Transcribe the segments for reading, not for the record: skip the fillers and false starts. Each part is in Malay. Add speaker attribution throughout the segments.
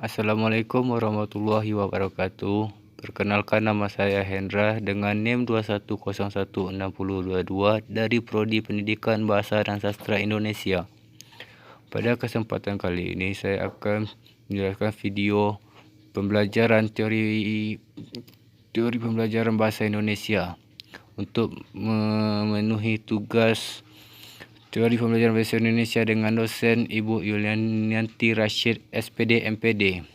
Speaker 1: Assalamualaikum warahmatullahi wabarakatuh. Perkenalkan, nama saya Hendra dengan NIM 21016022 dari Prodi Pendidikan Bahasa dan Sastra Indonesia. Pada kesempatan kali ini saya akan menjelaskan video pembelajaran teori pembelajaran bahasa Indonesia untuk memenuhi tugas teori pembelajaran bahasa Indonesia dengan dosen Ibu Yulianti Rashid, SPD, MPD.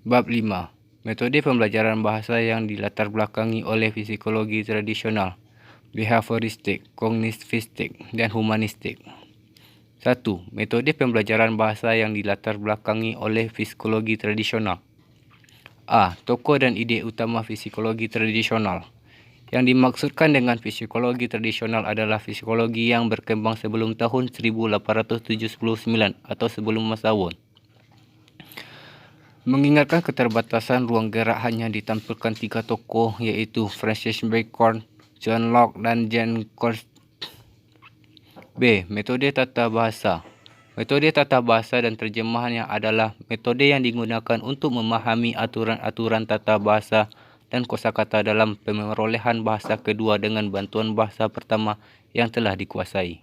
Speaker 1: Bab 5. Metode pembelajaran bahasa yang dilatar belakangi oleh psikologi tradisional, behavioristik, kognitivistik, dan humanistik. 1. Metode pembelajaran bahasa yang dilatar belakangi oleh psikologi tradisional. A. Tokoh dan ide utama psikologi tradisional. Yang dimaksudkan dengan psikologi tradisional adalah psikologi yang berkembang sebelum tahun 1879 atau sebelum Masaun. Mengingatkan keterbatasan ruang gerak, hanya ditampilkan 3 tokoh, yaitu Francis Bacon, John Locke, dan Jane Goodall. B. Metode tata bahasa. Metode tata bahasa dan terjemahannya adalah metode yang digunakan untuk memahami aturan-aturan tata bahasa dan kosakata dalam pemerolehan bahasa kedua dengan bantuan bahasa pertama yang telah dikuasai.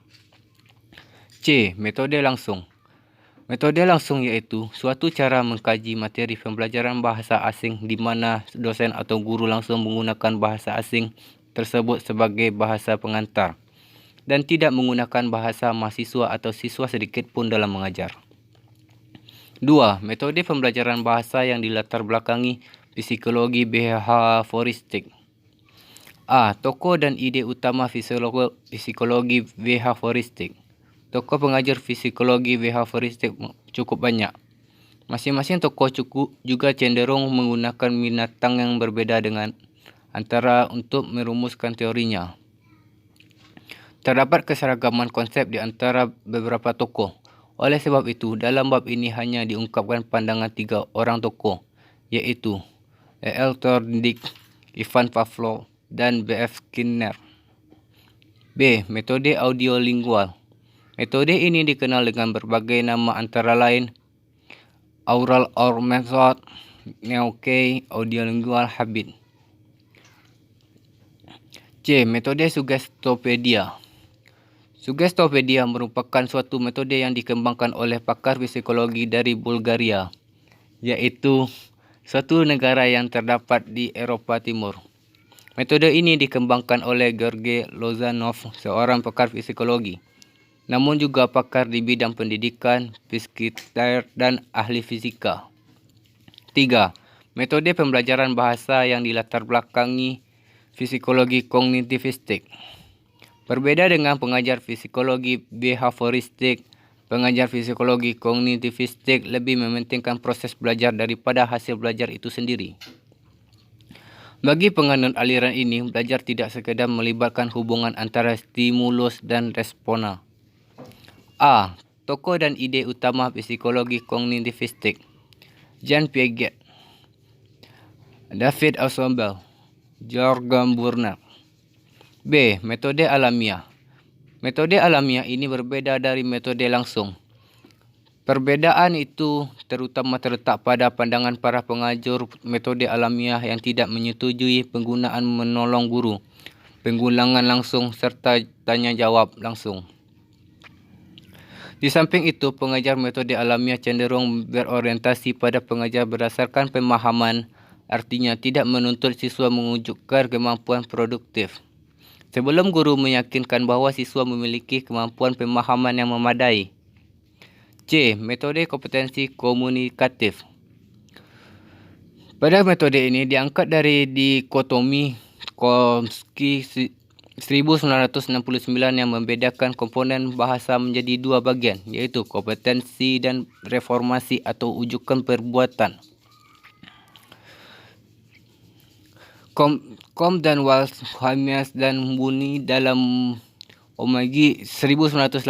Speaker 1: C. Metode langsung. Metode langsung iaitu suatu cara mengkaji materi pembelajaran bahasa asing di mana dosen atau guru langsung menggunakan bahasa asing tersebut sebagai bahasa pengantar dan tidak menggunakan bahasa mahasiswa atau siswa sedikit pun dalam mengajar. 2. Metode pembelajaran bahasa yang dilatar belakangi psikologi behavioristik. A. Tokoh dan ide utama psikologi behavioristik. Tokoh pengajar psikologi behavioristik cukup banyak. Masing-masing tokoh juga cenderung menggunakan binatang yang berbeda dengan antara untuk merumuskan teorinya. Terdapat keseragaman konsep di antara beberapa tokoh. Oleh sebab itu, dalam bab ini hanya diungkapkan pandangan 3 orang tokoh, yaitu E.L. Thorndike, Ivan Pavlov, dan B.F. Skinner. B. Metode audiolingual. Metode ini dikenal dengan berbagai nama antara lain Aural Or Method, Neo-Key, Audiolingual Habit. C. Metode Suggestopedia. Suggestopedia merupakan suatu metode yang dikembangkan oleh pakar psikologi dari Bulgaria, yaitu suatu negara yang terdapat di Eropa Timur. Metode ini dikembangkan oleh Georgy Lozanov, seorang pakar psikologi, namun juga pakar di bidang pendidikan, psikiater, dan ahli fisika. 3. Metode pembelajaran bahasa yang dilatar belakangi psikologi kognitivistik. Berbeda dengan pengajar psikologi behavioristik, pengajar psikologi kognitivistik lebih mementingkan proses belajar daripada hasil belajar itu sendiri. Bagi penganut aliran ini, belajar tidak sekadar melibatkan hubungan antara stimulus dan respona. A. Tokoh dan ide utama psikologi kognitivistik. Jean Piaget, David Ausubel, George Burnett. B. Metode alamiah. Metode alamiah ini berbeda dari metode langsung. Perbedaan itu terutama terletak pada pandangan para pengajar metode alamiah yang tidak menyetujui penggunaan menolong guru, pengulangan langsung serta tanya jawab langsung. Di samping itu, pengajar metode alamiah cenderung berorientasi pada pengajar berdasarkan pemahaman, artinya tidak menuntut siswa mewujudkan kemampuan produktif. Sebelum guru meyakinkan bahawa siswa memiliki kemampuan pemahaman yang memadai. C. Metode kompetensi komunikatif. Pada metode ini diangkat dari dikotomi Chomsky 1969 yang membedakan komponen bahasa menjadi 2 bagian, iaitu kompetensi dan reformasi atau ujukan perbuatan. Com dan Walsh, Hamies dan Buni dalam Omagi 1986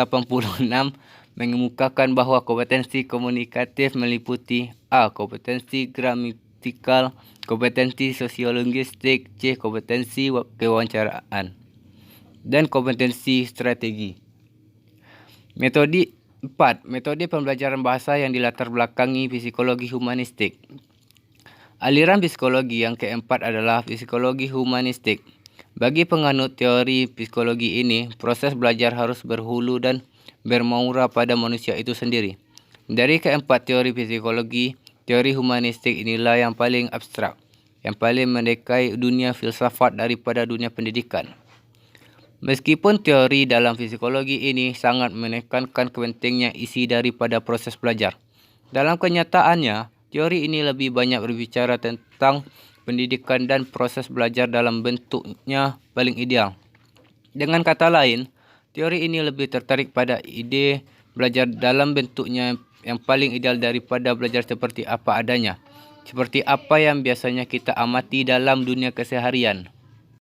Speaker 1: mengemukakan bahawa kompetensi komunikatif meliputi A. Kompetensi gramatikal, kompetensi sosiolinguistik, C. Kompetensi kewawancaraan, dan kompetensi strategi. 4. Metode pembelajaran bahasa yang dilatar belakangi psikologi humanistik. Aliran psikologi yang keempat adalah psikologi humanistik. Bagi penganut teori psikologi ini, proses belajar harus berhulu dan bermuara pada manusia itu sendiri. Dari keempat teori psikologi, teori humanistik inilah yang paling abstrak, yang paling mendekai dunia filsafat daripada dunia pendidikan. Meskipun teori dalam psikologi ini sangat menekankan kepentingannya isi daripada proses belajar. Dalam kenyataannya, teori ini lebih banyak berbicara tentang pendidikan dan proses belajar dalam bentuknya paling ideal. Dengan kata lain, teori ini lebih tertarik pada ide belajar dalam bentuknya yang paling ideal daripada belajar seperti apa adanya, seperti apa yang biasanya kita amati dalam dunia keseharian.